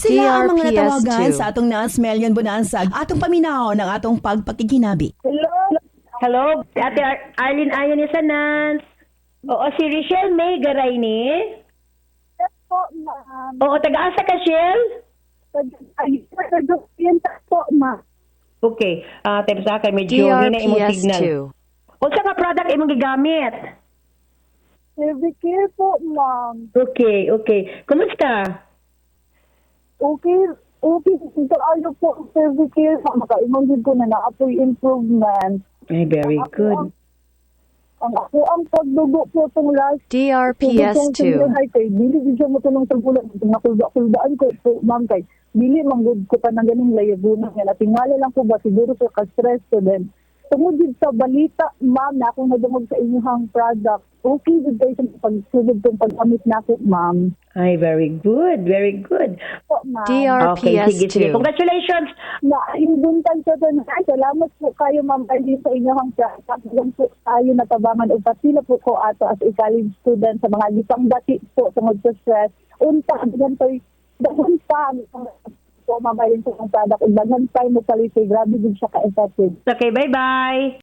sila ang mga natawagan DRPS2. sa atong Nas Melion Bunansag, atong paminaw ng atong pagpakikinabi. Hello, Ate Arlene Ayon ni Sanan. Oo, si Richelle May Garay ni. Yes po, ma'am. Oo, taga-asa ka, Shell? Yan po, ma'am. Okay, tayo sa akin, medyo hina imong signal. DRPS2. Unsa nga product imong gigamit? Care po, ma'am. Okay, okay. Kumusta? Okay. Ito ano po, care, ma'am. Makaimang din ko na na-apoy improvement. Ay, very good. Ang ako ang pagdugo po itong last DRPS2. kay dili din siya matulong sa bulan. Nakulda-kuldaan ko po, ma'am, kay dili manggod ko pa ng ganing layabunan nga. Natingala lang ko ba siguro sa ka-stress ko din. Tungod din sa balita, ma'am, na akong nadungog sa inyong product. Okay din kayo sa pagsulog kong paggamit na ako, ma'am. Ay, very good, very good. Po, ma'am. Okay, sige, sige. DRPS2. Congratulations. Na hinduntan sa tanan. Salamat po kayo, ma'am, kayo sa inyong product. Yan po tayo natabangan o patila po ko ato as a college student sa mga lisang dati po tungod sa stress. Unta, ganito'y dahon pa po mamayin po ang product. Daghan pa mo palisay. Grabe din siya ka-effective. Okay, bye-bye.